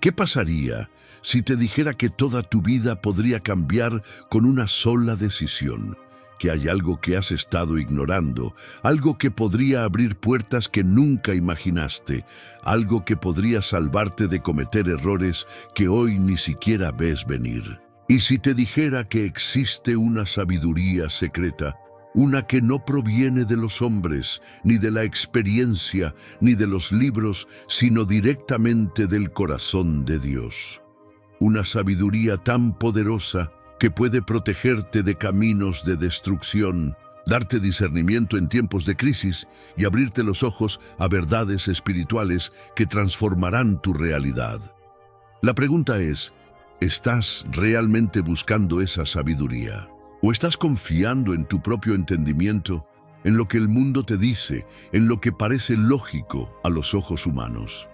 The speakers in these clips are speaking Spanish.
¿Qué pasaría si te dijera que toda tu vida podría cambiar con una sola decisión? Que hay algo que has estado ignorando, algo que podría abrir puertas que nunca imaginaste, algo que podría salvarte de cometer errores que hoy ni siquiera ves venir. Y si te dijera que existe una sabiduría secreta, una que no proviene de los hombres, ni de la experiencia, ni de los libros, sino directamente del corazón de Dios. Una sabiduría tan poderosa que puede protegerte de caminos de destrucción, darte discernimiento en tiempos de crisis y abrirte los ojos a verdades espirituales que transformarán tu realidad. La pregunta es, ¿estás realmente buscando esa sabiduría? ¿O estás confiando en tu propio entendimiento, en lo que el mundo te dice, en lo que parece lógico a los ojos humanos?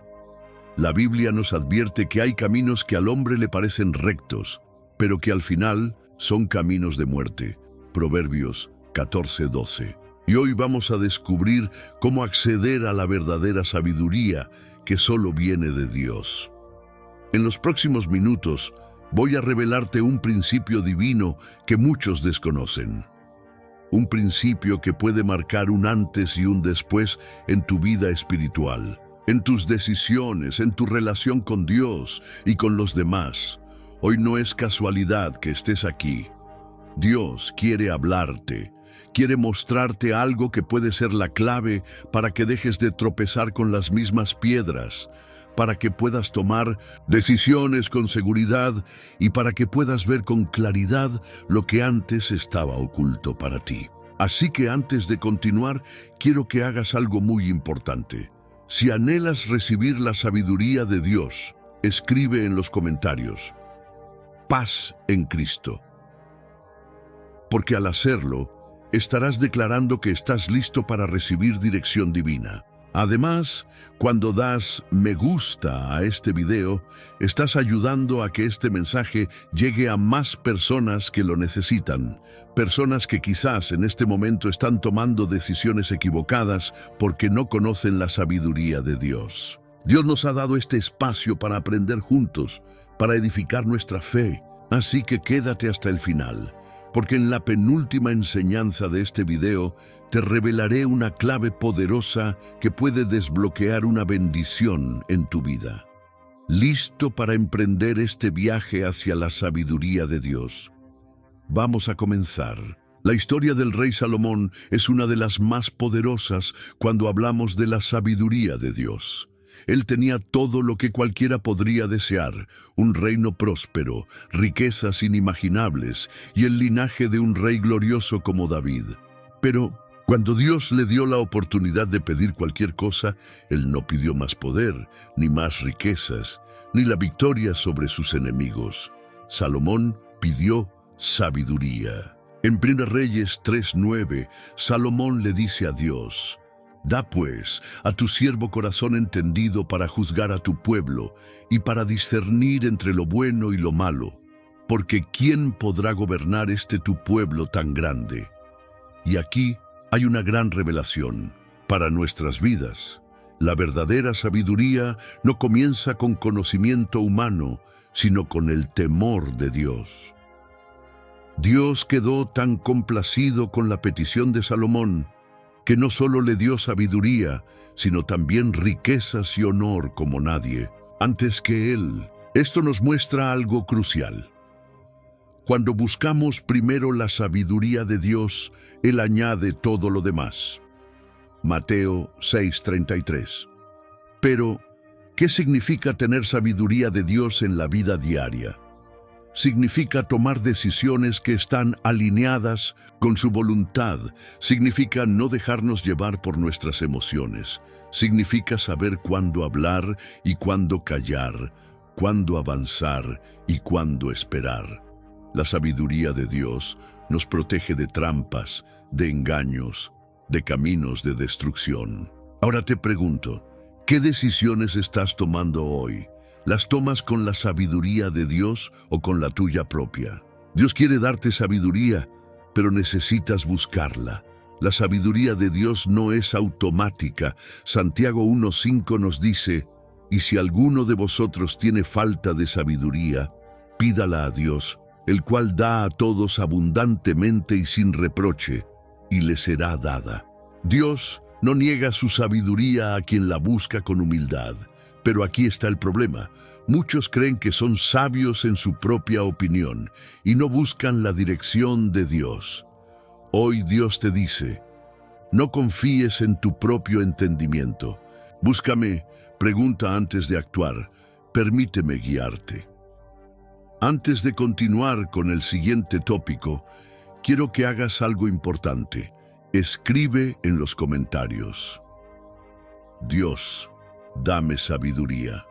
La Biblia nos advierte que hay caminos que al hombre le parecen rectos, pero que al final son caminos de muerte. Proverbios 14:12. Y hoy vamos a descubrir cómo acceder a la verdadera sabiduría que solo viene de Dios. En los próximos minutos voy a revelarte un principio divino que muchos desconocen. Un principio que puede marcar un antes y un después en tu vida espiritual, en tus decisiones, en tu relación con Dios y con los demás. Hoy no es casualidad que estés aquí. Dios quiere hablarte, quiere mostrarte algo que puede ser la clave para que dejes de tropezar con las mismas piedras, para que puedas tomar decisiones con seguridad y para que puedas ver con claridad lo que antes estaba oculto para ti. Así que antes de continuar, quiero que hagas algo muy importante. Si anhelas recibir la sabiduría de Dios, escribe en los comentarios: paz en Cristo. Porque al hacerlo, estarás declarando que estás listo para recibir dirección divina. Además, cuando das me gusta a este video, estás ayudando a que este mensaje llegue a más personas que lo necesitan. Personas que quizás en este momento están tomando decisiones equivocadas porque no conocen la sabiduría de Dios. Dios nos ha dado este espacio para aprender juntos, para edificar nuestra fe. Así que quédate hasta el final, porque en la penúltima enseñanza de este video te revelaré una clave poderosa que puede desbloquear una bendición en tu vida. ¿Listo para emprender este viaje hacia la sabiduría de Dios? Vamos a comenzar. La historia del rey Salomón es una de las más poderosas cuando hablamos de la sabiduría de Dios. Él tenía todo lo que cualquiera podría desear: un reino próspero, riquezas inimaginables y el linaje de un rey glorioso como David. Pero cuando Dios le dio la oportunidad de pedir cualquier cosa, él no pidió más poder, ni más riquezas, ni la victoria sobre sus enemigos. Salomón pidió sabiduría. En 1 Reyes 3:9, Salomón le dice a Dios: da pues a tu siervo corazón entendido para juzgar a tu pueblo y para discernir entre lo bueno y lo malo, porque ¿quién podrá gobernar este tu pueblo tan grande? Y aquí hay una gran revelación para nuestras vidas. La verdadera sabiduría no comienza con conocimiento humano, sino con el temor de Dios. Dios quedó tan complacido con la petición de Salomón que no solo le dio sabiduría, sino también riquezas y honor como nadie antes que él. Esto nos muestra algo crucial. Cuando buscamos primero la sabiduría de Dios, Él añade todo lo demás. Mateo 6:33. Pero, ¿qué significa tener sabiduría de Dios en la vida diaria? Significa tomar decisiones que están alineadas con su voluntad. Significa no dejarnos llevar por nuestras emociones. Significa saber cuándo hablar y cuándo callar, cuándo avanzar y cuándo esperar. La sabiduría de Dios nos protege de trampas, de engaños, de caminos de destrucción. Ahora te pregunto, ¿qué decisiones estás tomando hoy? ¿Las tomas con la sabiduría de Dios o con la tuya propia? Dios quiere darte sabiduría, pero necesitas buscarla. La sabiduría de Dios no es automática. Santiago 1:5 nos dice: Y si alguno de vosotros tiene falta de sabiduría, pídala a Dios, el cual da a todos abundantemente y sin reproche, y le será dada. Dios no niega su sabiduría a quien la busca con humildad. Pero aquí está el problema. Muchos creen que son sabios en su propia opinión y no buscan la dirección de Dios. Hoy Dios te dice, no confíes en tu propio entendimiento. Búscame, pregunta antes de actuar, permíteme guiarte. Antes de continuar con el siguiente tópico, quiero que hagas algo importante. Escribe en los comentarios: Dios, dame sabiduría.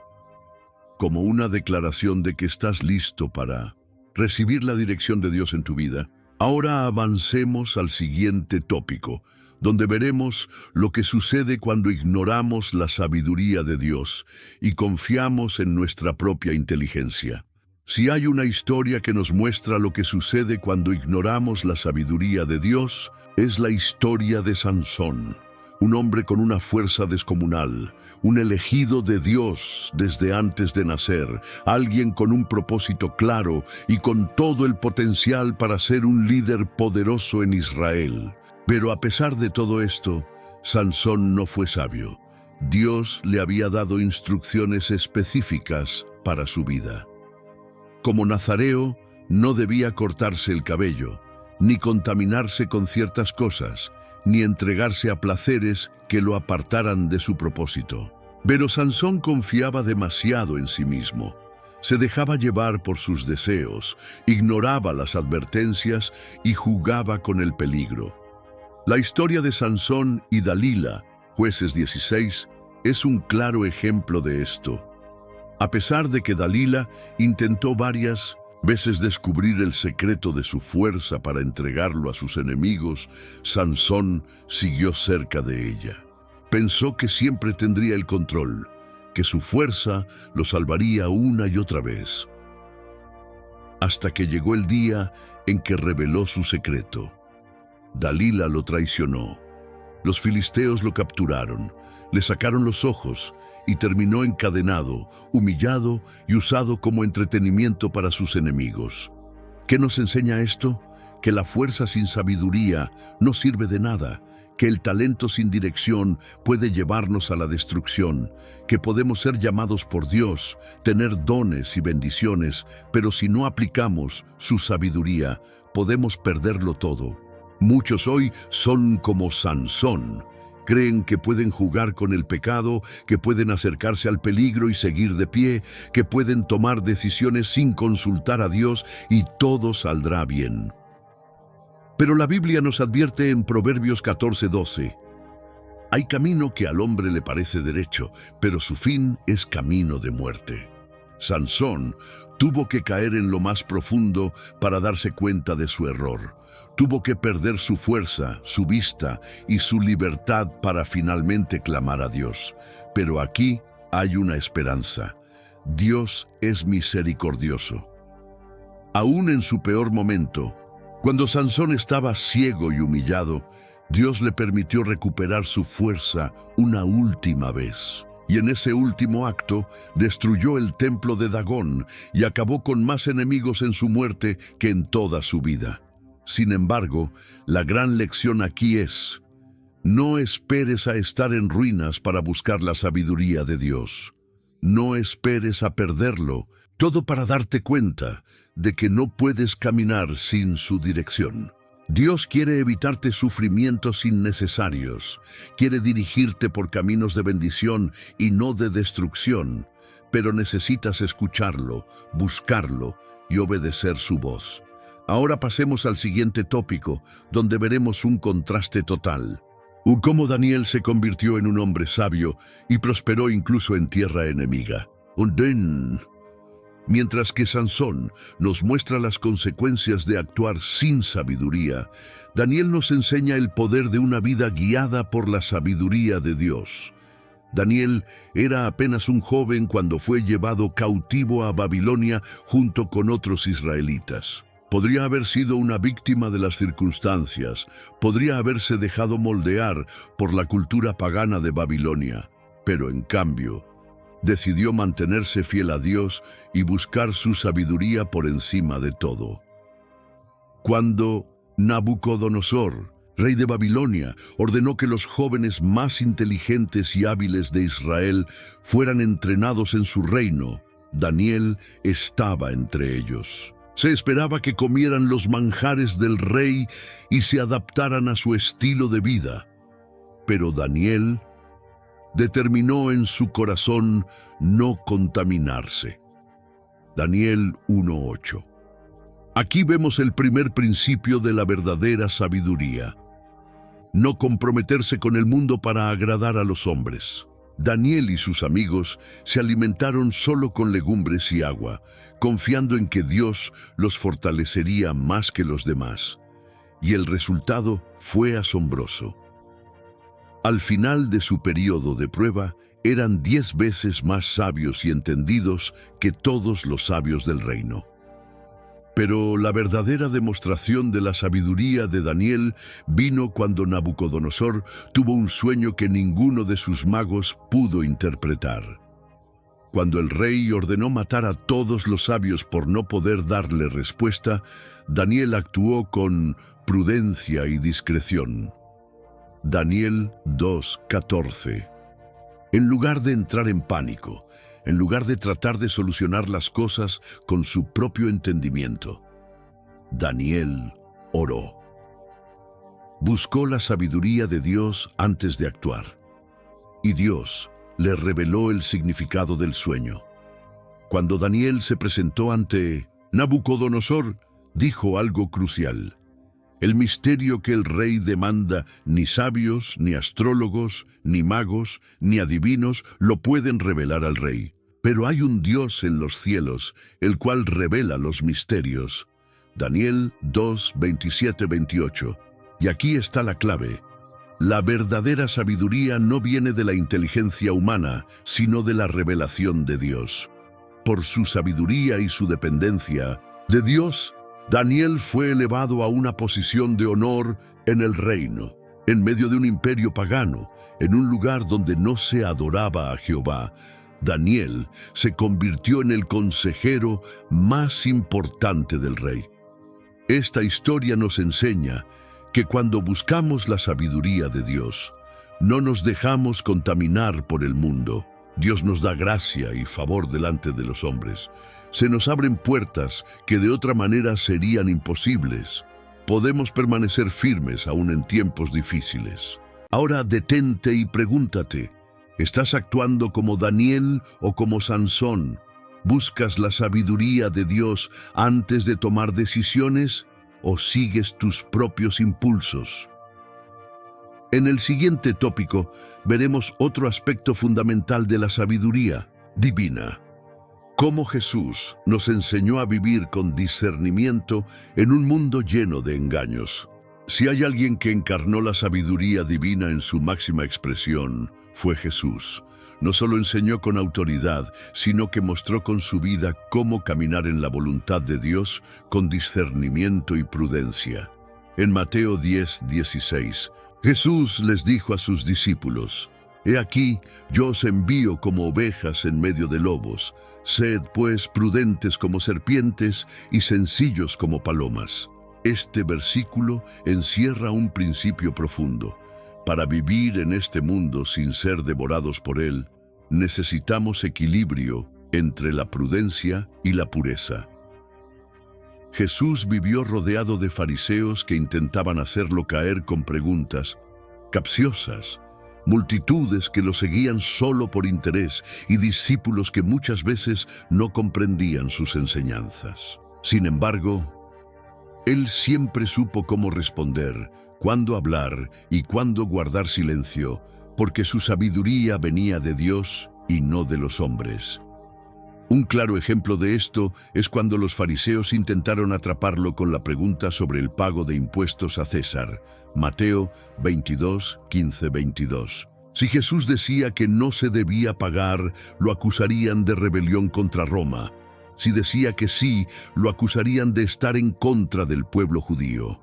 Como una declaración de que estás listo para recibir la dirección de Dios en tu vida. Ahora avancemos al siguiente tópico, donde veremos lo que sucede cuando ignoramos la sabiduría de Dios y confiamos en nuestra propia inteligencia. Si hay una historia que nos muestra lo que sucede cuando ignoramos la sabiduría de Dios, es la historia de Sansón, un hombre con una fuerza descomunal, un elegido de Dios desde antes de nacer, alguien con un propósito claro y con todo el potencial para ser un líder poderoso en Israel. Pero a pesar de todo esto, Sansón no fue sabio. Dios le había dado instrucciones específicas para su vida. Como nazareo, no debía cortarse el cabello, ni contaminarse con ciertas cosas, ni entregarse a placeres que lo apartaran de su propósito. Pero Sansón confiaba demasiado en sí mismo. Se dejaba llevar por sus deseos, ignoraba las advertencias y jugaba con el peligro. La historia de Sansón y Dalila, Jueces 16, es un claro ejemplo de esto. A pesar de que Dalila intentó varias veces descubrir el secreto de su fuerza para entregarlo a sus enemigos, Sansón siguió cerca de ella. Pensó que siempre tendría el control, que su fuerza lo salvaría una y otra vez. Hasta que llegó el día en que reveló su secreto. Dalila lo traicionó. Los filisteos lo capturaron, le sacaron los ojos y terminó encadenado, humillado y usado como entretenimiento para sus enemigos. ¿Qué nos enseña esto? Que la fuerza sin sabiduría no sirve de nada, que el talento sin dirección puede llevarnos a la destrucción, que podemos ser llamados por Dios, tener dones y bendiciones, pero si no aplicamos su sabiduría, podemos perderlo todo. Muchos hoy son como Sansón. Creen que pueden jugar con el pecado, que pueden acercarse al peligro y seguir de pie, que pueden tomar decisiones sin consultar a Dios y todo saldrá bien. Pero la Biblia nos advierte en Proverbios 14:12, hay camino que al hombre le parece derecho, pero su fin es camino de muerte. Sansón tuvo que caer en lo más profundo para darse cuenta de su error. Tuvo que perder su fuerza, su vista y su libertad para finalmente clamar a Dios. Pero aquí hay una esperanza. Dios es misericordioso. Aún en su peor momento, cuando Sansón estaba ciego y humillado, Dios le permitió recuperar su fuerza una última vez. Y en ese último acto destruyó el templo de Dagón y acabó con más enemigos en su muerte que en toda su vida. Sin embargo, la gran lección aquí es: no esperes a estar en ruinas para buscar la sabiduría de Dios. No esperes a perderlo, todo para darte cuenta de que no puedes caminar sin su dirección. Dios quiere evitarte sufrimientos innecesarios, quiere dirigirte por caminos de bendición y no de destrucción, pero necesitas escucharlo, buscarlo y obedecer su voz. Ahora pasemos al siguiente tópico, donde veremos un contraste total. Cómo Daniel se convirtió en un hombre sabio y prosperó incluso en tierra enemiga. Mientras que Sansón nos muestra las consecuencias de actuar sin sabiduría, Daniel nos enseña el poder de una vida guiada por la sabiduría de Dios. Daniel era apenas un joven cuando fue llevado cautivo a Babilonia junto con otros israelitas. Podría haber sido una víctima de las circunstancias, podría haberse dejado moldear por la cultura pagana de Babilonia, pero en cambio, decidió mantenerse fiel a Dios y buscar su sabiduría por encima de todo. Cuando Nabucodonosor, rey de Babilonia, ordenó que los jóvenes más inteligentes y hábiles de Israel fueran entrenados en su reino, Daniel estaba entre ellos. Se esperaba que comieran los manjares del rey y se adaptaran a su estilo de vida. Pero Daniel determinó en su corazón no contaminarse. Daniel 1:8. Aquí vemos el primer principio de la verdadera sabiduría: no comprometerse con el mundo para agradar a los hombres. Daniel y sus amigos se alimentaron solo con legumbres y agua, confiando en que Dios los fortalecería más que los demás. Y el resultado fue asombroso. Al final de su periodo de prueba, eran 10 veces más sabios y entendidos que todos los sabios del reino. Pero la verdadera demostración de la sabiduría de Daniel vino cuando Nabucodonosor tuvo un sueño que ninguno de sus magos pudo interpretar. Cuando el rey ordenó matar a todos los sabios por no poder darle respuesta, Daniel actuó con prudencia y discreción. Daniel 2:14. En lugar de entrar en pánico, en lugar de tratar de solucionar las cosas con su propio entendimiento, Daniel oró. Buscó la sabiduría de Dios antes de actuar, y Dios le reveló el significado del sueño. Cuando Daniel se presentó ante Nabucodonosor, dijo algo crucial: el misterio que el rey demanda, ni sabios, ni astrólogos, ni magos, ni adivinos lo pueden revelar al rey. Pero hay un Dios en los cielos, el cual revela los misterios. Daniel 2:27-28. Y aquí está la clave. La verdadera sabiduría no viene de la inteligencia humana, sino de la revelación de Dios. Por su sabiduría y su dependencia de Dios, Daniel fue elevado a una posición de honor en el reino, en medio de un imperio pagano, en un lugar donde no se adoraba a Jehová. Daniel se convirtió en el consejero más importante del rey. Esta historia nos enseña que cuando buscamos la sabiduría de Dios, no nos dejamos contaminar por el mundo. Dios nos da gracia y favor delante de los hombres. Se nos abren puertas que de otra manera serían imposibles. Podemos permanecer firmes aún en tiempos difíciles. Ahora detente y pregúntate: ¿estás actuando como Daniel o como Sansón? ¿Buscas la sabiduría de Dios antes de tomar decisiones o sigues tus propios impulsos? En el siguiente tópico veremos otro aspecto fundamental de la sabiduría divina: cómo Jesús nos enseñó a vivir con discernimiento en un mundo lleno de engaños. Si hay alguien que encarnó la sabiduría divina en su máxima expresión, fue Jesús. No solo enseñó con autoridad, sino que mostró con su vida cómo caminar en la voluntad de Dios con discernimiento y prudencia. En Mateo 10:16, Jesús les dijo a sus discípulos: «He aquí, yo os envío como ovejas en medio de lobos. Sed, pues, prudentes como serpientes y sencillos como palomas». Este versículo encierra un principio profundo. Para vivir en este mundo sin ser devorados por él, necesitamos equilibrio entre la prudencia y la pureza. Jesús vivió rodeado de fariseos que intentaban hacerlo caer con preguntas capciosas, multitudes que lo seguían solo por interés y discípulos que muchas veces no comprendían sus enseñanzas. Sin embargo, él siempre supo cómo responder, cuándo hablar y cuándo guardar silencio, porque su sabiduría venía de Dios y no de los hombres. Un claro ejemplo de esto es cuando los fariseos intentaron atraparlo con la pregunta sobre el pago de impuestos a César. Mateo 22:15-22. Si Jesús decía que no se debía pagar, lo acusarían de rebelión contra Roma. Si decía que sí, lo acusarían de estar en contra del pueblo judío.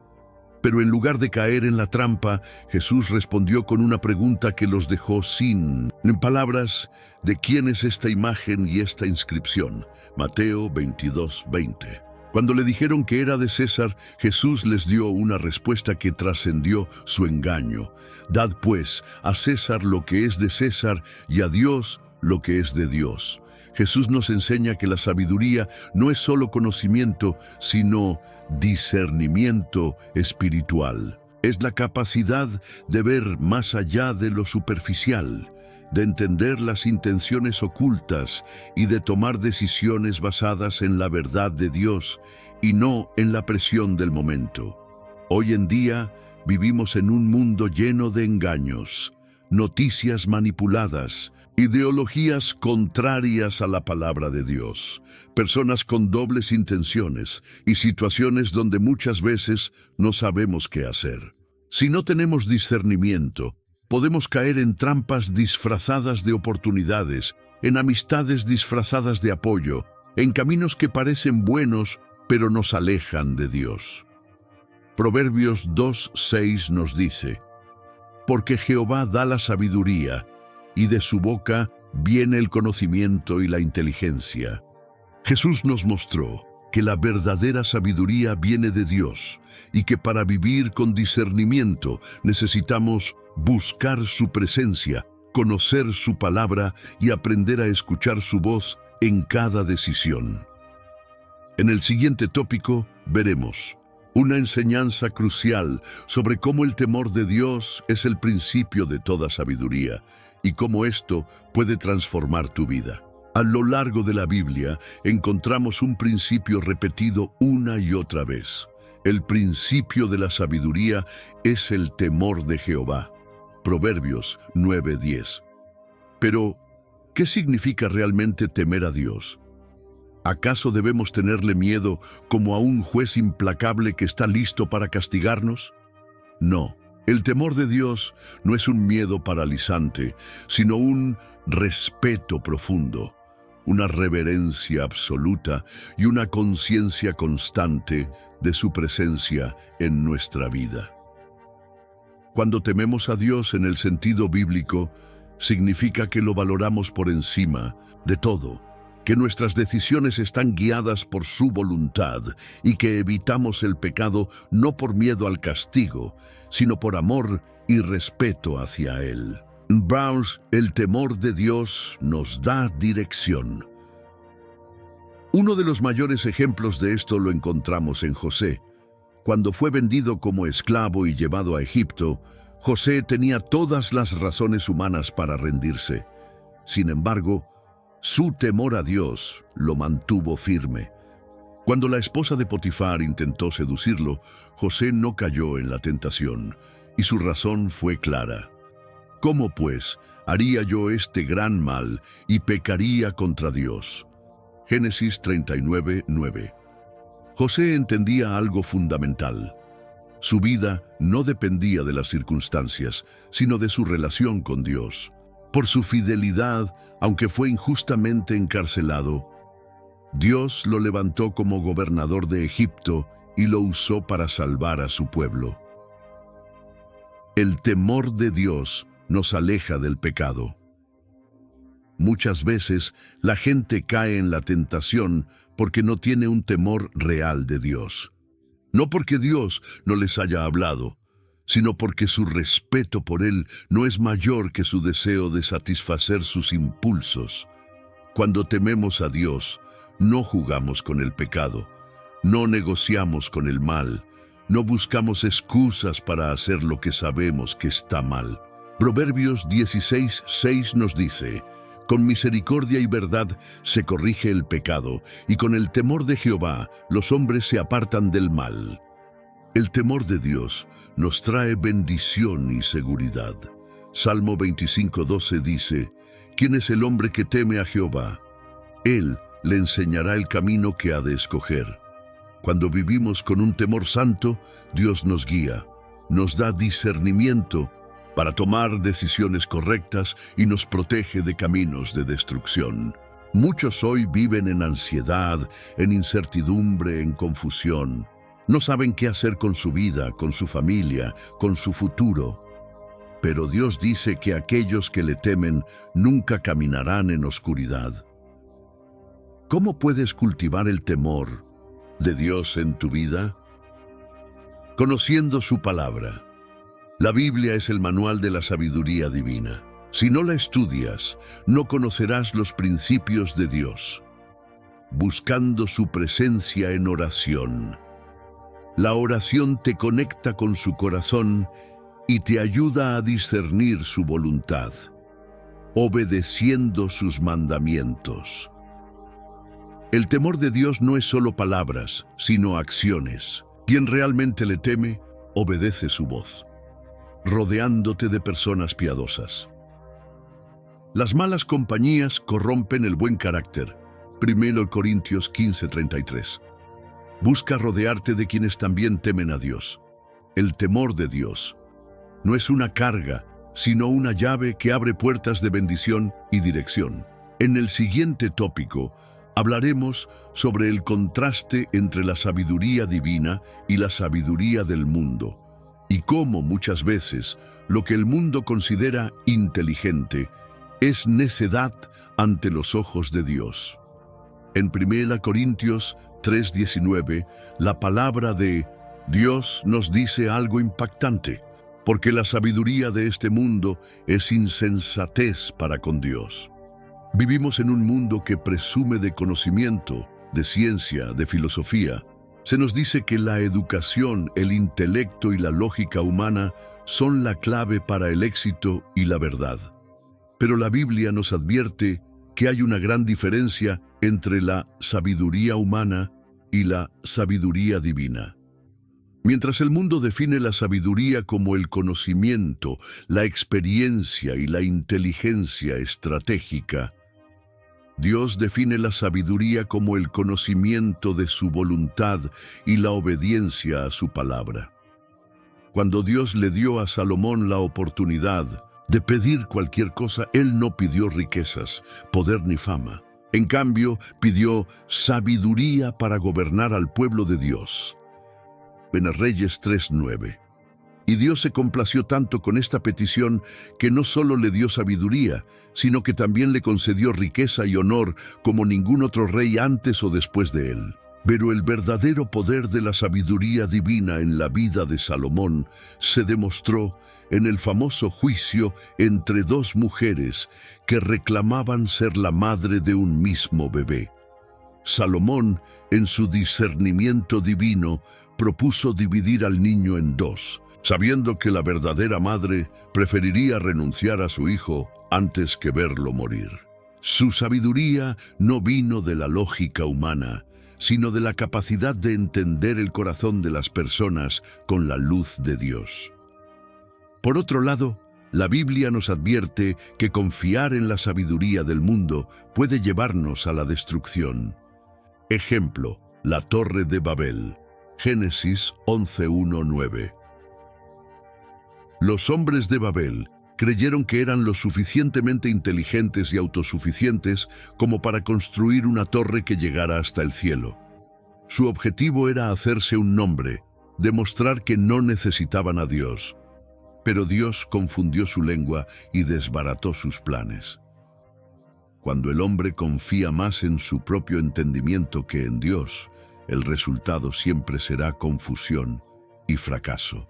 Pero en lugar de caer en la trampa, Jesús respondió con una pregunta que los dejó sin palabras. ¿De quién es esta imagen y esta inscripción? Mateo 22:20. Cuando le dijeron que era de César, Jesús les dio una respuesta que trascendió su engaño. Dad pues a César lo que es de César y a Dios lo que es de Dios. Jesús nos enseña que la sabiduría no es solo conocimiento, sino discernimiento espiritual. Es la capacidad de ver más allá de lo superficial, de entender las intenciones ocultas y de tomar decisiones basadas en la verdad de Dios y no en la presión del momento. Hoy en día vivimos en un mundo lleno de engaños, noticias manipuladas, ideologías contrarias a la palabra de Dios, personas con dobles intenciones y situaciones donde muchas veces no sabemos qué hacer. Si no tenemos discernimiento, podemos caer en trampas disfrazadas de oportunidades, en amistades disfrazadas de apoyo, en caminos que parecen buenos, pero nos alejan de Dios. Proverbios 2:6 nos dice: porque Jehová da la sabiduría, y de su boca viene el conocimiento y la inteligencia. Jesús nos mostró que la verdadera sabiduría viene de Dios y que para vivir con discernimiento necesitamos buscar su presencia, conocer su palabra y aprender a escuchar su voz en cada decisión. En el siguiente tópico veremos una enseñanza crucial sobre cómo el temor de Dios es el principio de toda sabiduría y cómo esto puede transformar tu vida. A lo largo de la Biblia encontramos un principio repetido una y otra vez. El principio de la sabiduría es el temor de Jehová. Proverbios 9:10. Pero, ¿qué significa realmente temer a Dios? ¿Acaso debemos tenerle miedo como a un juez implacable que está listo para castigarnos? No. El temor de Dios no es un miedo paralizante, sino un respeto profundo, una reverencia absoluta y una conciencia constante de su presencia en nuestra vida. Cuando tememos a Dios en el sentido bíblico, significa que lo valoramos por encima de todo, que nuestras decisiones están guiadas por su voluntad y que evitamos el pecado no por miedo al castigo, sino por amor y respeto hacia Él. Browns, el temor de Dios nos da dirección. Uno de los mayores ejemplos de esto lo encontramos en José. Cuando fue vendido como esclavo y llevado a Egipto, José tenía todas las razones humanas para rendirse. Sin embargo, su temor a Dios lo mantuvo firme. Cuando la esposa de Potifar intentó seducirlo, José no cayó en la tentación, y su razón fue clara. ¿Cómo, pues, haría yo este gran mal y pecaría contra Dios? Génesis 39:9. José entendía algo fundamental. Su vida no dependía de las circunstancias, sino de su relación con Dios. Por su fidelidad, aunque fue injustamente encarcelado, Dios lo levantó como gobernador de Egipto y lo usó para salvar a su pueblo. El temor de Dios nos aleja del pecado. Muchas veces la gente cae en la tentación porque no tiene un temor real de Dios. No porque Dios no les haya hablado, sino porque su respeto por Él no es mayor que su deseo de satisfacer sus impulsos. Cuando tememos a Dios, no jugamos con el pecado, no negociamos con el mal, no buscamos excusas para hacer lo que sabemos que está mal. Proverbios 16:6 nos dice: con misericordia y verdad se corrige el pecado, y con el temor de Jehová los hombres se apartan del mal. El temor de Dios nos trae bendición y seguridad. Salmo 25:12 dice: ¿quién es el hombre que teme a Jehová? Él le enseñará el camino que ha de escoger. Cuando vivimos con un temor santo, Dios nos guía, nos da discernimiento para tomar decisiones correctas y nos protege de caminos de destrucción. Muchos hoy viven en ansiedad, en incertidumbre, en confusión. No saben qué hacer con su vida, con su familia, con su futuro. Pero Dios dice que aquellos que le temen nunca caminarán en oscuridad. ¿Cómo puedes cultivar el temor de Dios en tu vida? Conociendo su palabra. La Biblia es el manual de la sabiduría divina. Si no la estudias, no conocerás los principios de Dios. Buscando su presencia en oración. La oración te conecta con su corazón y te ayuda a discernir su voluntad, obedeciendo sus mandamientos. El temor de Dios no es solo palabras, sino acciones. Quien realmente le teme, obedece su voz, rodeándote de personas piadosas. Las malas compañías corrompen el buen carácter. 1 Corintios 15:33. Busca rodearte de quienes también temen a Dios. El temor de Dios no es una carga, sino una llave que abre puertas de bendición y dirección. En el siguiente tópico, hablaremos sobre el contraste entre la sabiduría divina y la sabiduría del mundo, y cómo muchas veces lo que el mundo considera inteligente es necedad ante los ojos de Dios. En 1 Corintios 3:19, la palabra de Dios nos dice algo impactante, porque la sabiduría de este mundo es insensatez para con Dios. Vivimos en un mundo que presume de conocimiento, de ciencia, de filosofía. Se nos dice que la educación, el intelecto y la lógica humana son la clave para el éxito y la verdad. Pero la Biblia nos advierte que hay una gran diferencia entre la sabiduría humana y la sabiduría divina. Mientras el mundo define la sabiduría como el conocimiento, la experiencia y la inteligencia estratégica, Dios define la sabiduría como el conocimiento de su voluntad y la obediencia a su palabra. Cuando Dios le dio a Salomón la oportunidad de pedir cualquier cosa, él no pidió riquezas, poder ni fama. En cambio, pidió sabiduría para gobernar al pueblo de Dios. En Reyes 3:9. Y Dios se complació tanto con esta petición que no solo le dio sabiduría, sino que también le concedió riqueza y honor como ningún otro rey antes o después de él. Pero el verdadero poder de la sabiduría divina en la vida de Salomón se demostró en el famoso juicio entre dos mujeres que reclamaban ser la madre de un mismo bebé. Salomón, en su discernimiento divino, propuso dividir al niño en dos, sabiendo que la verdadera madre preferiría renunciar a su hijo antes que verlo morir. Su sabiduría no vino de la lógica humana, sino de la capacidad de entender el corazón de las personas con la luz de Dios. Por otro lado, la Biblia nos advierte que confiar en la sabiduría del mundo puede llevarnos a la destrucción. Ejemplo, la Torre de Babel. Génesis 11:1-9. Los hombres de Babel creyeron que eran lo suficientemente inteligentes y autosuficientes como para construir una torre que llegara hasta el cielo. Su objetivo era hacerse un nombre, demostrar que no necesitaban a Dios. Pero Dios confundió su lengua y desbarató sus planes. Cuando el hombre confía más en su propio entendimiento que en Dios, el resultado siempre será confusión y fracaso.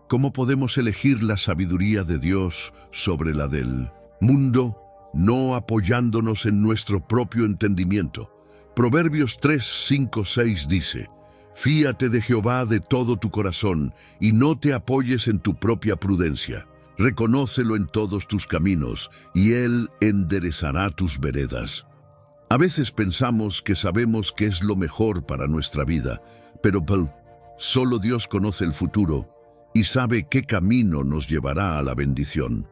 ¿Cómo podemos elegir la sabiduría de Dios sobre la del mundo? No apoyándonos en nuestro propio entendimiento. Proverbios 3:5-6 dice: Fíate de Jehová de todo tu corazón y no te apoyes en tu propia prudencia. Reconócelo en todos tus caminos y Él enderezará tus veredas. A veces pensamos que sabemos qué es lo mejor para nuestra vida, pero solo Dios conoce el futuro y sabe qué camino nos llevará a la bendición.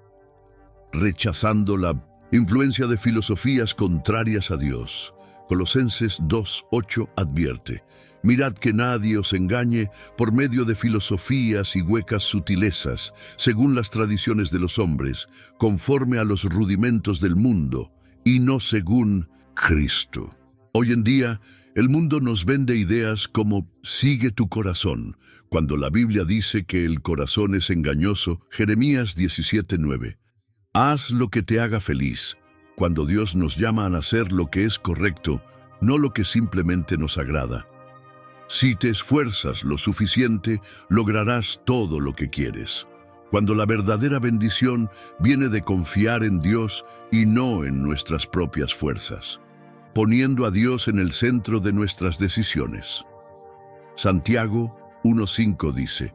Rechazando la influencia de filosofías contrarias a Dios, Colosenses 2:8 advierte: Mirad que nadie os engañe por medio de filosofías y huecas sutilezas, según las tradiciones de los hombres, conforme a los rudimentos del mundo, y no según Cristo. Hoy en día, el mundo nos vende ideas como sigue tu corazón, cuando la Biblia dice que el corazón es engañoso. Jeremías 17:9. Haz lo que te haga feliz, cuando Dios nos llama a hacer lo que es correcto, no lo que simplemente nos agrada. Si te esfuerzas lo suficiente, lograrás todo lo que quieres. Cuando la verdadera bendición viene de confiar en Dios y no en nuestras propias fuerzas, poniendo a Dios en el centro de nuestras decisiones. Santiago 1:5 dice: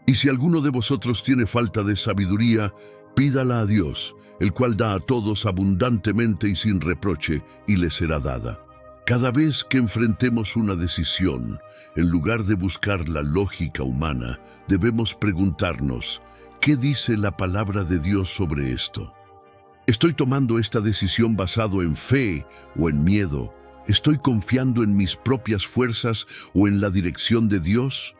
Y si alguno de vosotros tiene falta de sabiduría, pídala a Dios, el cual da a todos abundantemente y sin reproche, y le será dada. Cada vez que enfrentemos una decisión, en lugar de buscar la lógica humana, debemos preguntarnos: ¿qué dice la palabra de Dios sobre esto? ¿Estoy tomando esta decisión basado en fe o en miedo? ¿Estoy confiando en mis propias fuerzas o en la dirección de Dios?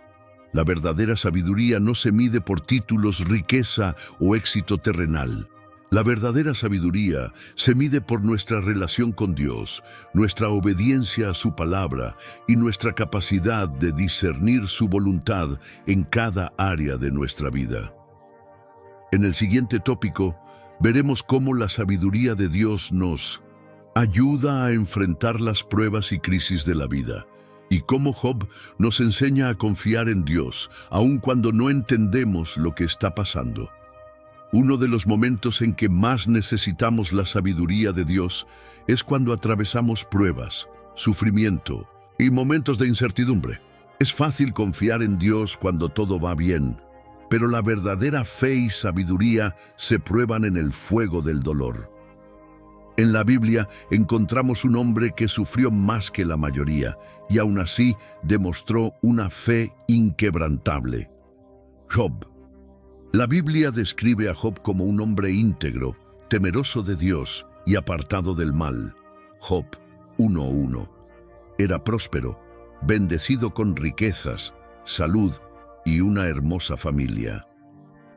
La verdadera sabiduría no se mide por títulos, riqueza o éxito terrenal. La verdadera sabiduría se mide por nuestra relación con Dios, nuestra obediencia a su palabra y nuestra capacidad de discernir su voluntad en cada área de nuestra vida. En el siguiente tópico, veremos cómo la sabiduría de Dios nos ayuda a enfrentar las pruebas y crisis de la vida, y cómo Job nos enseña a confiar en Dios, aun cuando no entendemos lo que está pasando. Uno de los momentos en que más necesitamos la sabiduría de Dios es cuando atravesamos pruebas, sufrimiento y momentos de incertidumbre. Es fácil confiar en Dios cuando todo va bien, pero la verdadera fe y sabiduría se prueban en el fuego del dolor. En la Biblia encontramos un hombre que sufrió más que la mayoría y aún así demostró una fe inquebrantable: Job. La Biblia describe a Job como un hombre íntegro, temeroso de Dios y apartado del mal. Job 1:1. Era próspero, bendecido con riquezas, salud y una hermosa familia.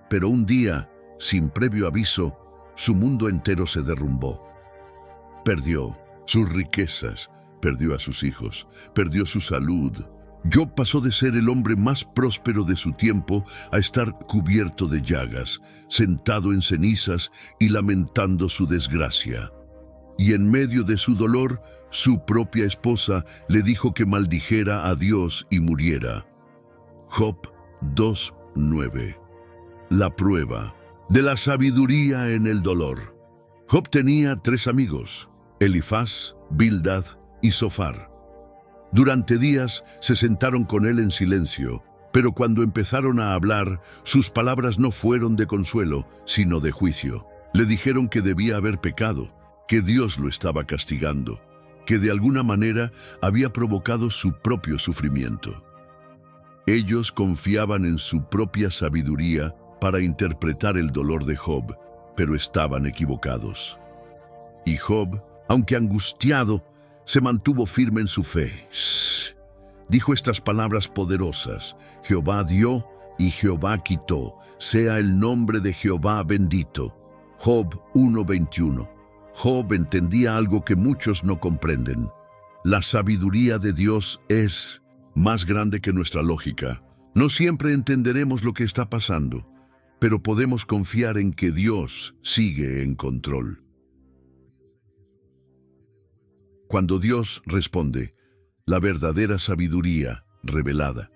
Pero un día, sin previo aviso, su mundo entero se derrumbó. Perdió sus riquezas, perdió a sus hijos, perdió su salud. Job pasó de ser el hombre más próspero de su tiempo a estar cubierto de llagas, sentado en cenizas y lamentando su desgracia. Y en medio de su dolor, su propia esposa le dijo que maldijera a Dios y muriera. Job 2:9. La prueba de la sabiduría en el dolor. Job tenía 3 amigos: Elifaz, Bildad y Zofar. Durante días se sentaron con él en silencio, pero cuando empezaron a hablar, sus palabras no fueron de consuelo, sino de juicio. Le dijeron que debía haber pecado, que Dios lo estaba castigando, que de alguna manera había provocado su propio sufrimiento. Ellos confiaban en su propia sabiduría para interpretar el dolor de Job, pero estaban equivocados. Y Job, aunque angustiado, se mantuvo firme en su fe. Dijo estas palabras poderosas: Jehová dio y Jehová quitó, sea el nombre de Jehová bendito. Job 1:21. Job entendía algo que muchos no comprenden. La sabiduría de Dios es más grande que nuestra lógica. No siempre entenderemos lo que está pasando, pero podemos confiar en que Dios sigue en control. Cuando Dios responde, la verdadera sabiduría revelada.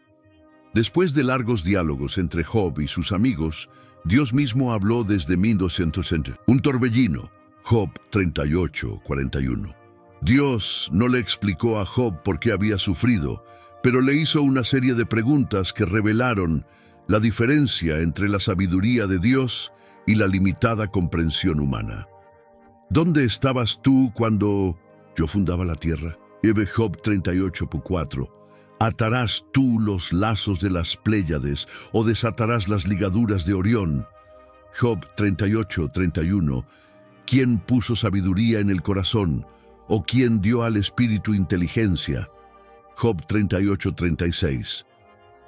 Después de largos diálogos entre Job y sus amigos, Dios mismo habló desde 1260. Un torbellino, Job 38:41. Dios no le explicó a Job por qué había sufrido, pero le hizo una serie de preguntas que revelaron la diferencia entre la sabiduría de Dios y la limitada comprensión humana. ¿Dónde estabas tú cuando yo fundaba la tierra? Job 38:4. ¿Atarás tú los lazos de las Pléyades o desatarás las ligaduras de Orión? Job 38:31. ¿Quién puso sabiduría en el corazón? ¿O quién dio al espíritu inteligencia? Job 38:36.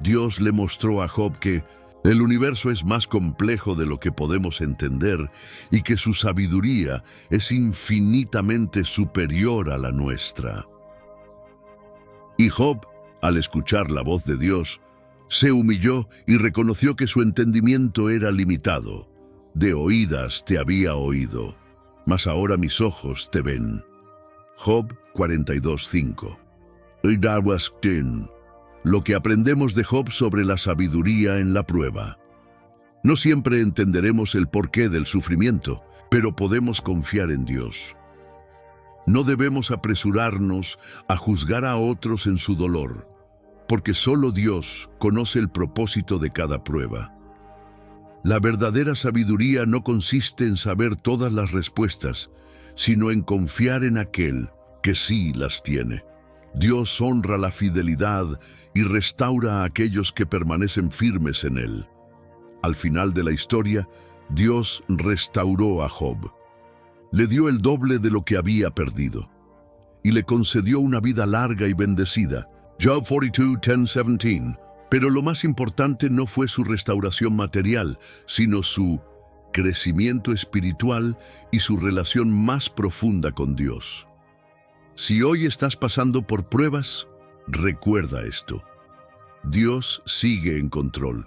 Dios le mostró a Job que el universo es más complejo de lo que podemos entender y que su sabiduría es infinitamente superior a la nuestra. Y Job, al escuchar la voz de Dios, se humilló y reconoció que su entendimiento era limitado. De oídas te había oído, mas ahora mis ojos te ven. Job 42:5. Lo que aprendemos de Job sobre la sabiduría en la prueba. No siempre entenderemos el porqué del sufrimiento, pero podemos confiar en Dios. No debemos apresurarnos a juzgar a otros en su dolor, porque solo Dios conoce el propósito de cada prueba. La verdadera sabiduría no consiste en saber todas las respuestas, sino en confiar en aquel que sí las tiene. Dios honra la fidelidad y restaura a aquellos que permanecen firmes en él. Al final de la historia, Dios restauró a Job. Le dio el doble de lo que había perdido y le concedió una vida larga y bendecida. Job 42:10-17. Pero lo más importante no fue su restauración material, sino su crecimiento espiritual y su relación más profunda con Dios. Si hoy estás pasando por pruebas, recuerda esto: Dios sigue en control.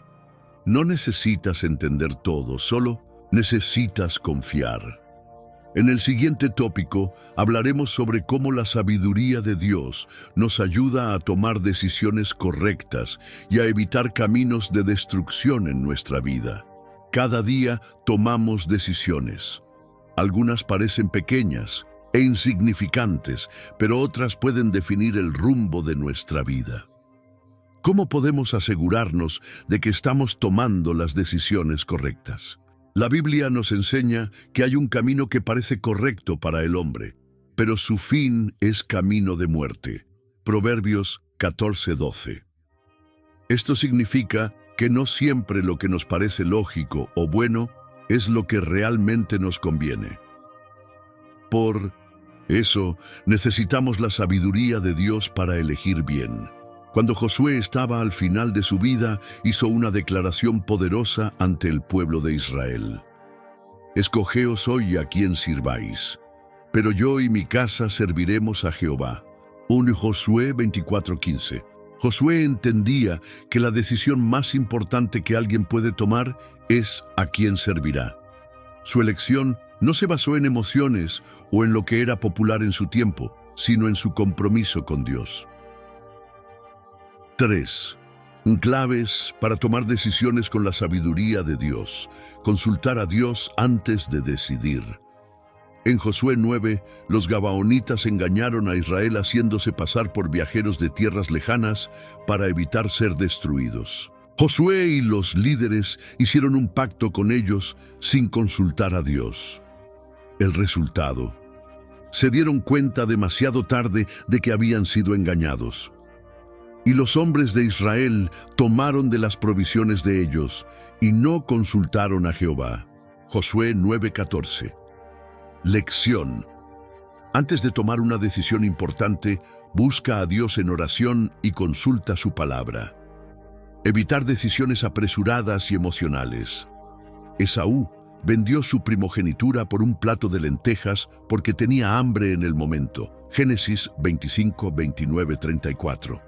No necesitas entender todo, solo necesitas confiar. En el siguiente tópico hablaremos sobre cómo la sabiduría de Dios nos ayuda a tomar decisiones correctas y a evitar caminos de destrucción en nuestra vida. Cada día tomamos decisiones. Algunas parecen pequeñas e insignificantes, pero otras pueden definir el rumbo de nuestra vida. ¿Cómo podemos asegurarnos de que estamos tomando las decisiones correctas? La Biblia nos enseña que hay un camino que parece correcto para el hombre, pero su fin es camino de muerte. Proverbios 14:12. Esto significa que no siempre lo que nos parece lógico o bueno es lo que realmente nos conviene. Por eso, necesitamos la sabiduría de Dios para elegir bien. Cuando Josué estaba al final de su vida, hizo una declaración poderosa ante el pueblo de Israel. Escogeos hoy a quién sirváis, pero yo y mi casa serviremos a Jehová. 1 Josué 24:15. Josué entendía que la decisión más importante que alguien puede tomar es a quién servirá. Su elección no se basó en emociones o en lo que era popular en su tiempo, sino en su compromiso con Dios. 3. Claves para tomar decisiones con la sabiduría de Dios. Consultar a Dios antes de decidir. En Josué 9, los gabaonitas engañaron a Israel haciéndose pasar por viajeros de tierras lejanas para evitar ser destruidos. Josué y los líderes hicieron un pacto con ellos sin consultar a Dios. El resultado: se dieron cuenta demasiado tarde de que habían sido engañados. Y los hombres de Israel tomaron de las provisiones de ellos y no consultaron a Jehová. Josué 9:14. Lección: antes de tomar una decisión importante, busca a Dios en oración y consulta su palabra. Evitar decisiones apresuradas y emocionales. Esaú vendió su primogenitura por un plato de lentejas porque tenía hambre en el momento. Génesis 25, 29, 34.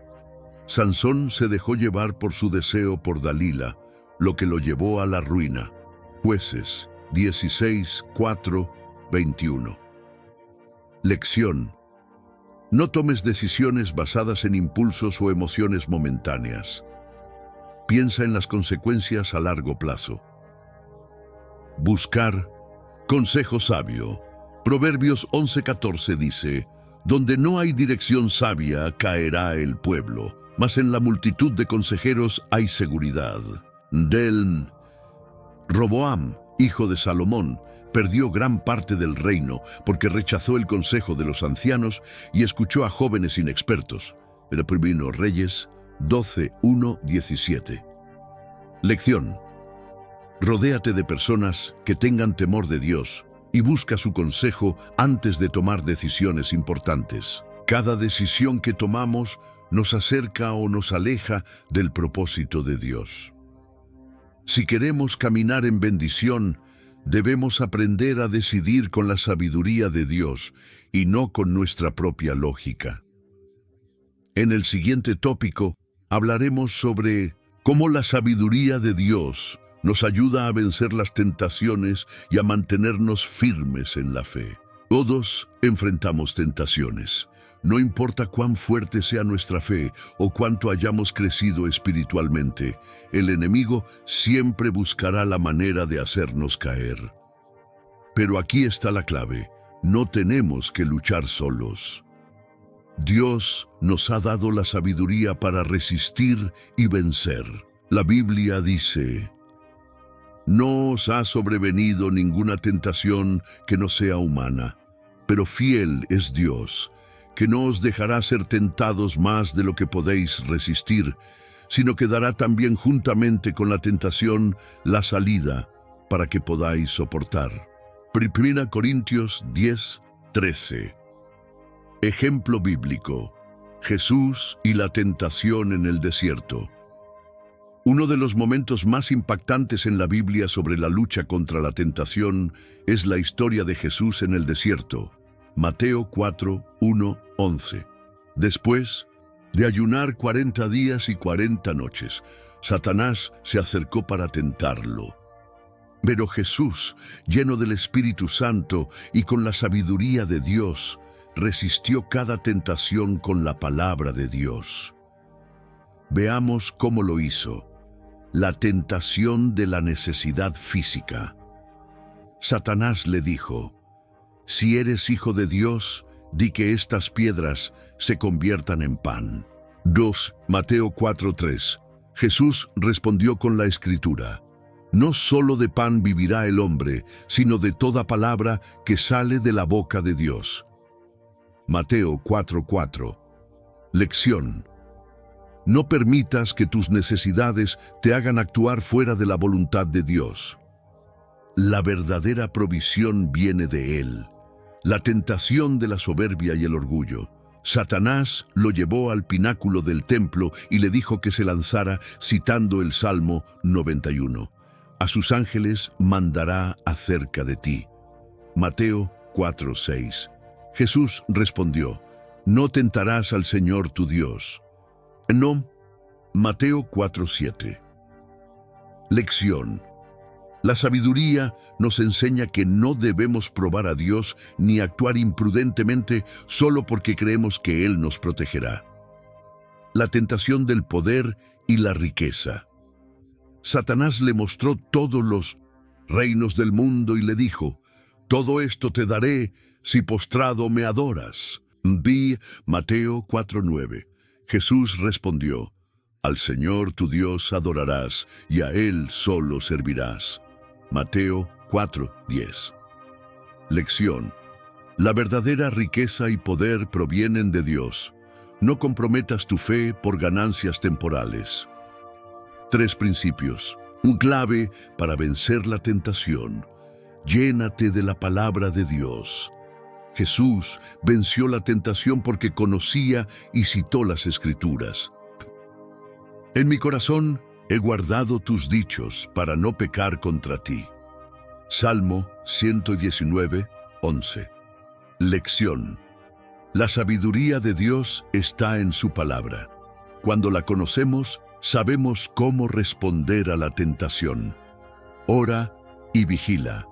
Sansón se dejó llevar por su deseo por Dalila, lo que lo llevó a la ruina. Jueces 16, 4, 21. Lección: no tomes decisiones basadas en impulsos o emociones momentáneas. Piensa en las consecuencias a largo plazo. Buscar consejo sabio. Proverbios 11:14 dice: donde no hay dirección sabia, caerá el pueblo, mas en la multitud de consejeros hay seguridad. Roboam, hijo de Salomón, perdió gran parte del reino porque rechazó el consejo de los ancianos y escuchó a jóvenes inexpertos. El primero Reyes 12, 1, 17. Lección: rodéate de personas que tengan temor de Dios y busca su consejo antes de tomar decisiones importantes. Cada decisión que tomamos nos acerca o nos aleja del propósito de Dios. Si queremos caminar en bendición, debemos aprender a decidir con la sabiduría de Dios y no con nuestra propia lógica. En el siguiente tópico hablaremos sobre cómo la sabiduría de Dios nos ayuda a vencer las tentaciones y a mantenernos firmes en la fe. Todos enfrentamos tentaciones. No importa cuán fuerte sea nuestra fe o cuánto hayamos crecido espiritualmente, el enemigo siempre buscará la manera de hacernos caer. Pero aquí está la clave: no tenemos que luchar solos. Dios nos ha dado la sabiduría para resistir y vencer. La Biblia dice: no os ha sobrevenido ninguna tentación que no sea humana, pero fiel es Dios, que no os dejará ser tentados más de lo que podéis resistir, sino que dará también juntamente con la tentación la salida para que podáis soportar. 1 Corintios 10:13. Ejemplo bíblico: Jesús y la tentación en el desierto. Uno de los momentos más impactantes en la Biblia sobre la lucha contra la tentación es la historia de Jesús en el desierto. Mateo 4:1-11. Después de ayunar 40 días y 40 noches, Satanás se acercó para tentarlo. Pero Jesús, lleno del Espíritu Santo y con la sabiduría de Dios, resistió cada tentación con la palabra de Dios. Veamos cómo lo hizo. La tentación de la necesidad física. Satanás le dijo: si eres hijo de Dios, di que estas piedras se conviertan en pan. 2 Mateo 4:3. Jesús respondió con la Escritura: no solo de pan vivirá el hombre, sino de toda palabra que sale de la boca de Dios. Mateo 4:4. Lección: no permitas que tus necesidades te hagan actuar fuera de la voluntad de Dios. La verdadera provisión viene de Él. La tentación de la soberbia y el orgullo. Satanás lo llevó al pináculo del templo y le dijo que se lanzara, citando el Salmo 91. A sus ángeles mandará acerca de ti. Mateo 4:6. Jesús respondió: no tentarás al Señor tu Dios. No. Mateo 4:7. Lección: la sabiduría nos enseña que no debemos probar a Dios ni actuar imprudentemente solo porque creemos que Él nos protegerá. La tentación del poder y la riqueza. Satanás le mostró todos los reinos del mundo y le dijo: todo esto te daré si postrado me adoras. Vi Mateo 4:9. Jesús respondió: al Señor tu Dios adorarás y a Él solo servirás. Mateo 4:10. Lección: la verdadera riqueza y poder provienen de Dios. No comprometas tu fe por ganancias temporales. 3 principios. Un clave para vencer la tentación. Llénate de la palabra de Dios. Jesús venció la tentación porque conocía y citó las Escrituras. En mi corazón he guardado tus dichos para no pecar contra ti. Salmo 119:11. Lección: la sabiduría de Dios está en su palabra. Cuando la conocemos, sabemos cómo responder a la tentación. Ora y vigila.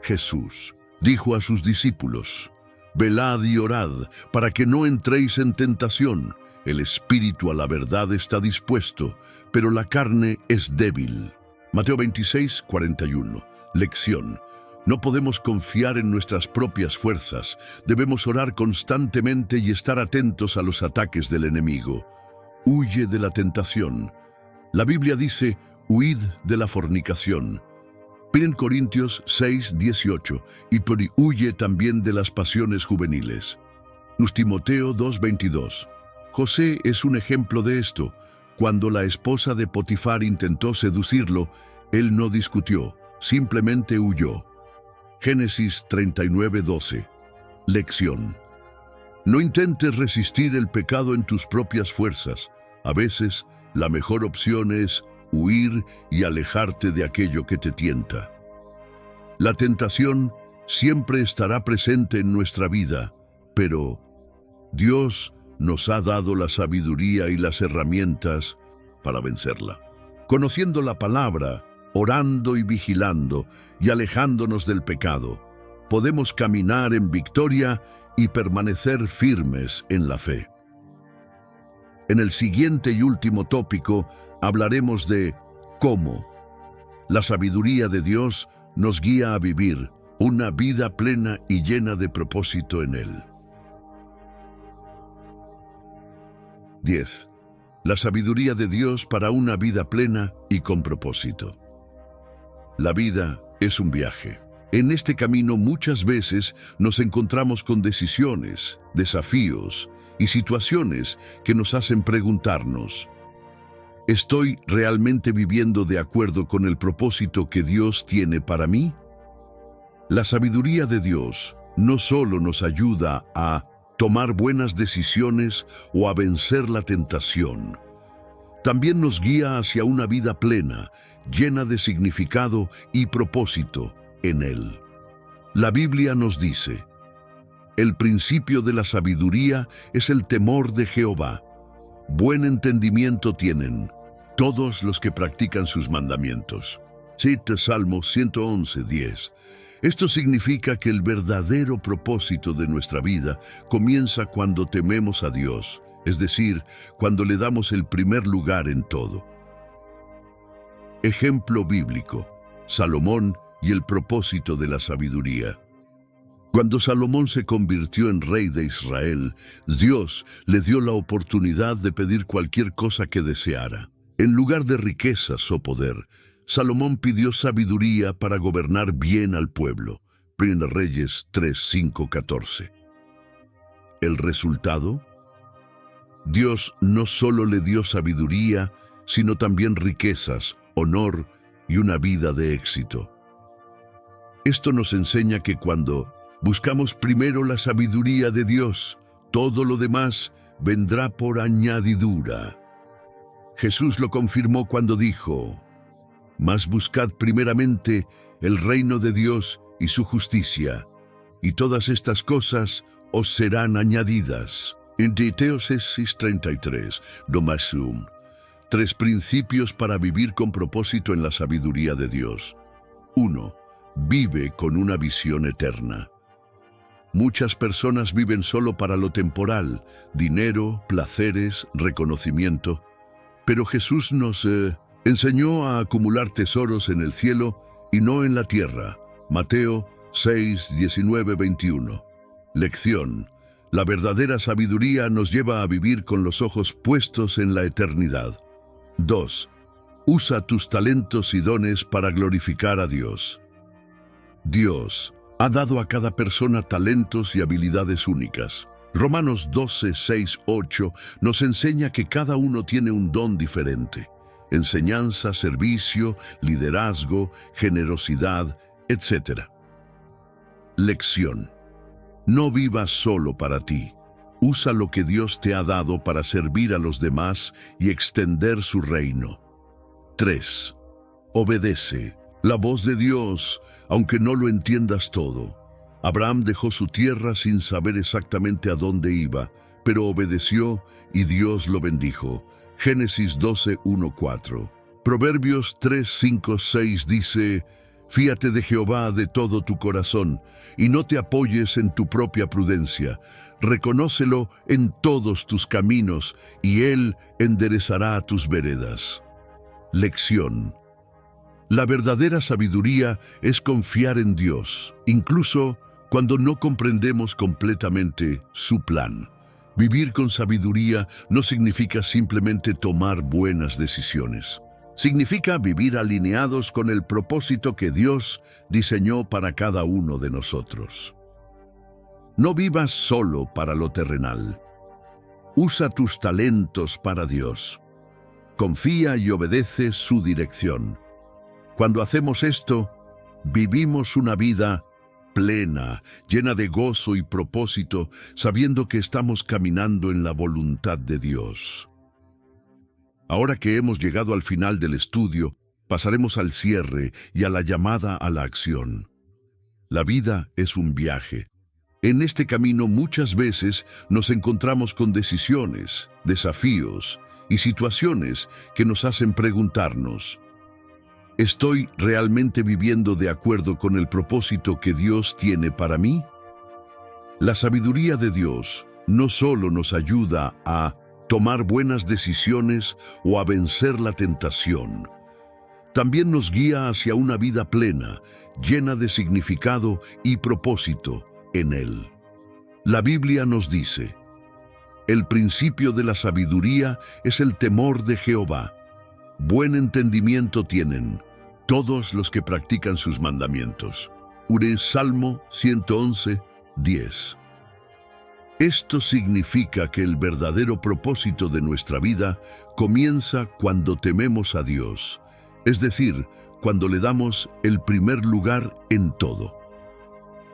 Jesús dijo a sus discípulos: velad y orad para que no entréis en tentación. El espíritu a la verdad está dispuesto, pero la carne es débil. Mateo 26:41. Lección: no podemos confiar en nuestras propias fuerzas. Debemos orar constantemente y estar atentos a los ataques del enemigo. Huye de la tentación. La Biblia dice: huid de la fornicación. 1 Corintios 6:18. Y huye también de las pasiones juveniles. Timoteo 2:22. José es un ejemplo de esto. Cuando la esposa de Potifar intentó seducirlo, él no discutió, simplemente huyó. Génesis 39:12. Lección: no intentes resistir el pecado en tus propias fuerzas. A veces, la mejor opción es huir y alejarte de aquello que te tienta. La tentación siempre estará presente en nuestra vida, pero Dios nos ha dado la sabiduría y las herramientas para vencerla. Conociendo la palabra, orando y vigilando y alejándonos del pecado, podemos caminar en victoria y permanecer firmes en la fe. En el siguiente y último tópico hablaremos de cómo la sabiduría de Dios nos guía a vivir una vida plena y llena de propósito en Él. 10. La sabiduría de Dios para una vida plena y con propósito. La vida es un viaje. En este camino muchas veces nos encontramos con decisiones, desafíos y situaciones que nos hacen preguntarnos: ¿estoy realmente viviendo de acuerdo con el propósito que Dios tiene para mí? La sabiduría de Dios no solo nos ayuda a tomar buenas decisiones o a vencer la tentación, también nos guía hacia una vida plena, llena de significado y propósito en Él. La Biblia nos dice: el principio de la sabiduría es el temor de Jehová. Buen entendimiento tienen todos los que practican sus mandamientos. Cita Salmo 111:10. Esto significa que el verdadero propósito de nuestra vida comienza cuando tememos a Dios, es decir, cuando le damos el primer lugar en todo. Ejemplo bíblico: Salomón y el propósito de la sabiduría. Cuando Salomón se convirtió en rey de Israel, Dios le dio la oportunidad de pedir cualquier cosa que deseara. En lugar de riquezas o poder, Salomón pidió sabiduría para gobernar bien al pueblo. Primera Reyes 3:5-14. ¿El resultado? Dios no solo le dio sabiduría, sino también riquezas, honor y una vida de éxito. Esto nos enseña que cuando buscamos primero la sabiduría de Dios, todo lo demás vendrá por añadidura. Jesús lo confirmó cuando dijo: mas buscad primeramente el reino de Dios y su justicia, y todas estas cosas os serán añadidas. En Mateo 6:33, Domasum. 3 principios para vivir con propósito en la sabiduría de Dios. 1. Vive con una visión eterna. Muchas personas viven solo para lo temporal: dinero, placeres, reconocimiento. Pero Jesús nos enseñó a acumular tesoros en el cielo y no en la tierra. Mateo 6:19-21. Lección: la verdadera sabiduría nos lleva a vivir con los ojos puestos en la eternidad. 2. Usa tus talentos y dones para glorificar a Dios. Dios ha dado a cada persona talentos y habilidades únicas. Romanos 12:6-8 nos enseña que cada uno tiene un don diferente: enseñanza, servicio, liderazgo, generosidad, etc. Lección: no vivas solo para ti. Usa lo que Dios te ha dado para servir a los demás y extender su reino. 3. Obedece la voz de Dios, aunque no lo entiendas todo. Abraham dejó su tierra sin saber exactamente a dónde iba, pero obedeció y Dios lo bendijo. Génesis 12:1-4. Proverbios 3:5-6 dice: fíate de Jehová de todo tu corazón, y no te apoyes en tu propia prudencia. Reconócelo en todos tus caminos, y Él enderezará tus veredas. Lección: la verdadera sabiduría es confiar en Dios, incluso cuando no comprendemos completamente su plan. Vivir con sabiduría no significa simplemente tomar buenas decisiones. Significa vivir alineados con el propósito que Dios diseñó para cada uno de nosotros. No vivas solo para lo terrenal. Usa tus talentos para Dios. Confía y obedece su dirección. Cuando hacemos esto, vivimos una vida plena, llena de gozo y propósito, sabiendo que estamos caminando en la voluntad de Dios. Ahora que hemos llegado al final del estudio, pasaremos al cierre y a la llamada a la acción. La vida es un viaje, En este camino muchas veces nos encontramos con decisiones, desafíos y situaciones que nos hacen preguntarnos: ¿estoy realmente viviendo de acuerdo con el propósito que Dios tiene para mí? La sabiduría de Dios no solo nos ayuda a tomar buenas decisiones o a vencer la tentación, también nos guía hacia una vida plena, llena de significado y propósito en Él. La Biblia nos dice: el principio de la sabiduría es el temor de Jehová. Buen entendimiento tienen todos los que practican sus mandamientos. Salmo 111, 10. Esto significa que el verdadero propósito de nuestra vida comienza cuando tememos a Dios, es decir, cuando le damos el primer lugar en todo.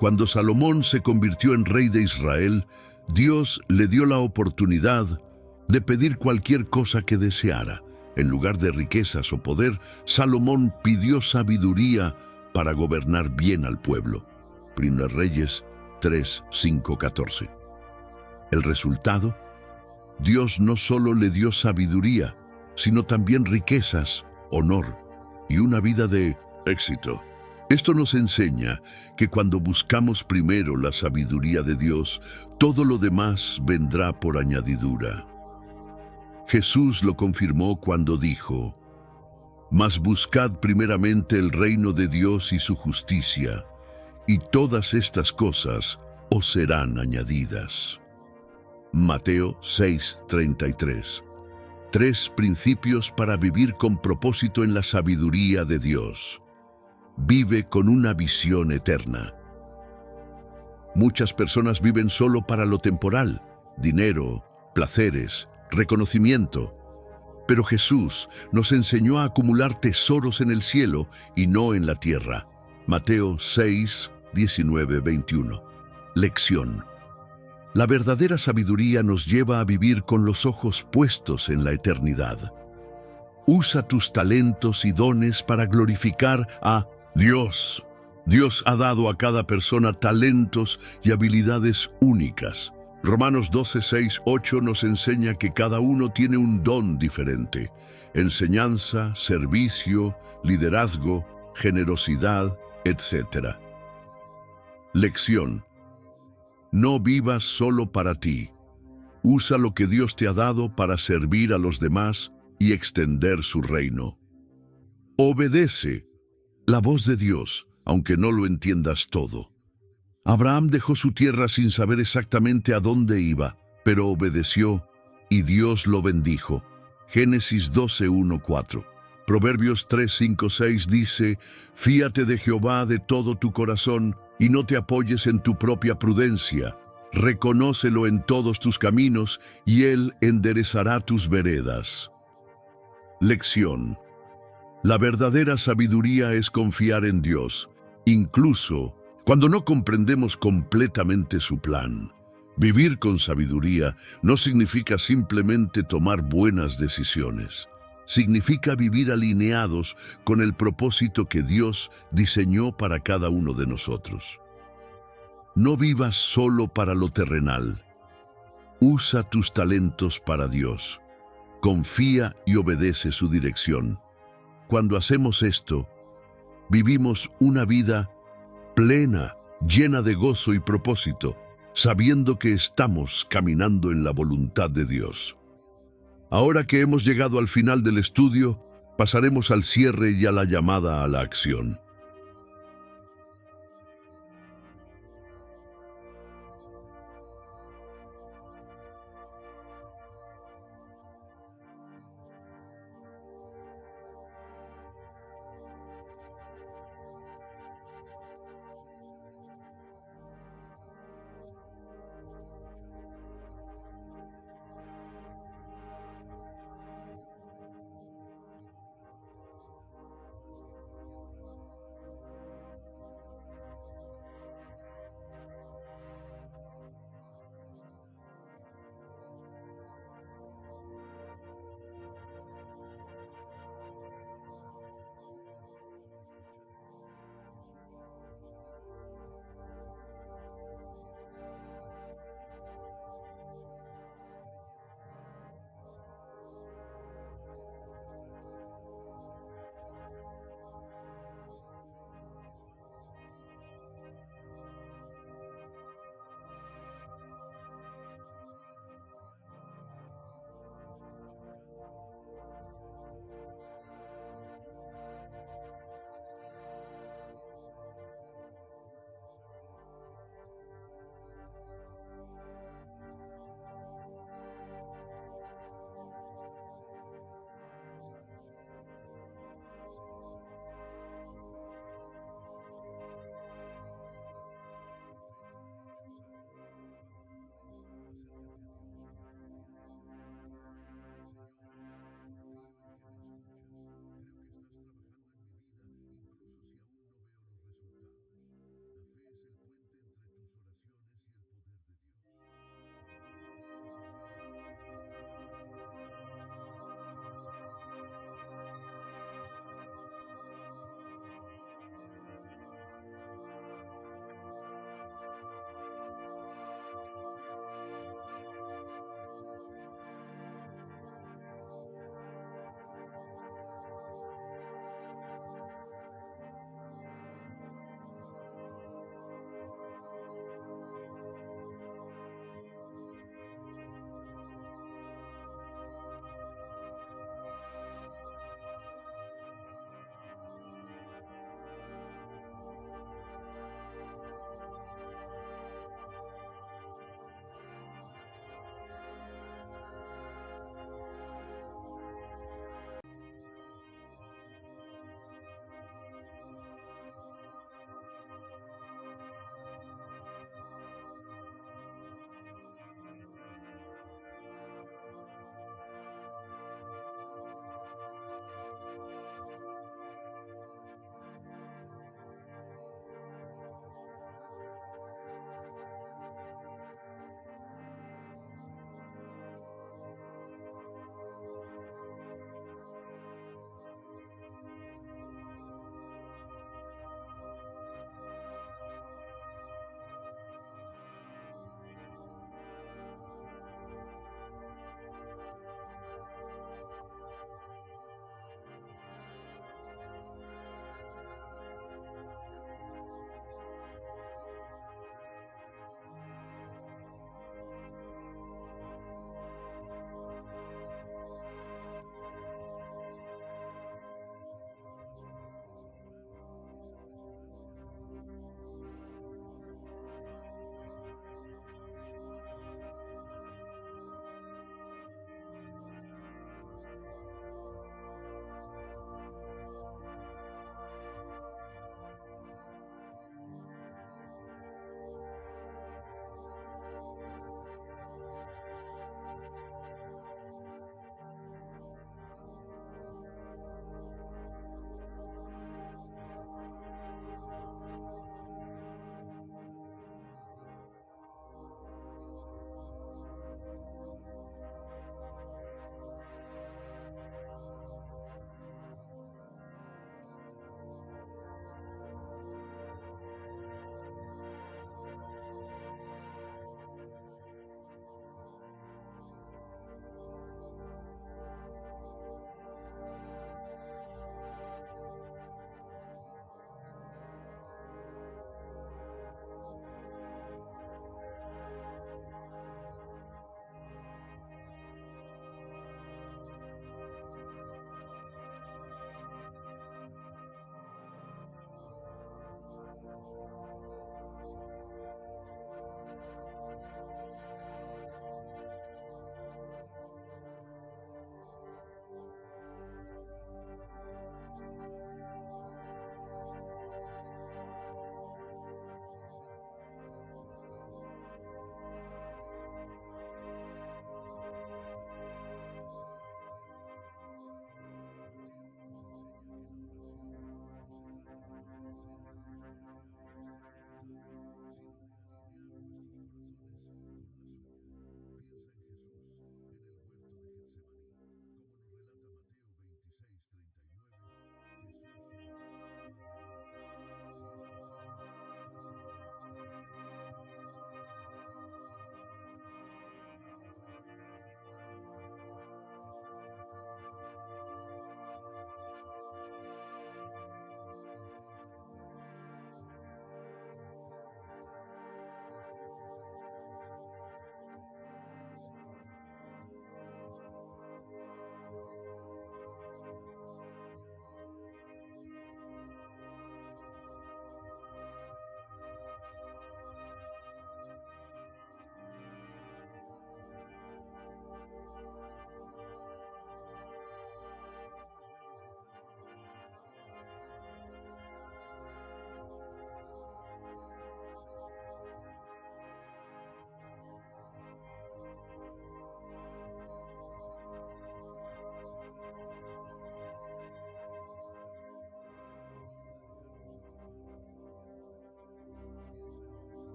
Cuando Salomón se convirtió en rey de Israel, Dios le dio la oportunidad de pedir cualquier cosa que deseara. En lugar de riquezas o poder, Salomón pidió sabiduría para gobernar bien al pueblo. Primera Reyes 3, 5, 14. El resultado: Dios no solo le dio sabiduría, sino también riquezas, honor y una vida de éxito. Esto nos enseña que cuando buscamos primero la sabiduría de Dios, todo lo demás vendrá por añadidura. Jesús lo confirmó cuando dijo: «Mas buscad primeramente el reino de Dios y su justicia, y todas estas cosas os serán añadidas». Mateo 6:33. 3 principios para vivir con propósito en la sabiduría de Dios. Vive con una visión eterna. Muchas personas viven solo para lo temporal: dinero, placeres, reconocimiento. Pero Jesús nos enseñó a acumular tesoros en el cielo y no en la tierra. Mateo 6, 19, 21. Lección: la verdadera sabiduría nos lleva a vivir con los ojos puestos en la eternidad. Usa tus talentos y dones para glorificar a Dios. Dios ha dado a cada persona talentos y habilidades únicas. Romanos 12, 6, 8 nos enseña que cada uno tiene un don diferente: enseñanza, servicio, liderazgo, generosidad, etc. Lección: no vivas solo para ti. Usa lo que Dios te ha dado para servir a los demás y extender su reino. Obedece la voz de Dios, aunque no lo entiendas todo. Abraham dejó su tierra sin saber exactamente a dónde iba, pero obedeció y Dios lo bendijo. Génesis 12, 1, 4. Proverbios 3, 5, 6 dice: «Fíate de Jehová de todo tu corazón y no te apoyes en tu propia prudencia. Reconócelo en todos tus caminos y Él enderezará tus veredas». Lección: la verdadera sabiduría es confiar en Dios, incluso cuando no comprendemos completamente su plan. Vivir con sabiduría no significa simplemente tomar buenas decisiones. Significa vivir alineados con el propósito que Dios diseñó para cada uno de nosotros. No vivas solo para lo terrenal. Usa tus talentos para Dios. Confía y obedece su dirección. Cuando hacemos esto, vivimos una vida plena, llena de gozo y propósito, sabiendo que estamos caminando en la voluntad de Dios. Ahora que hemos llegado al final del estudio, pasaremos al cierre y a la llamada a la acción.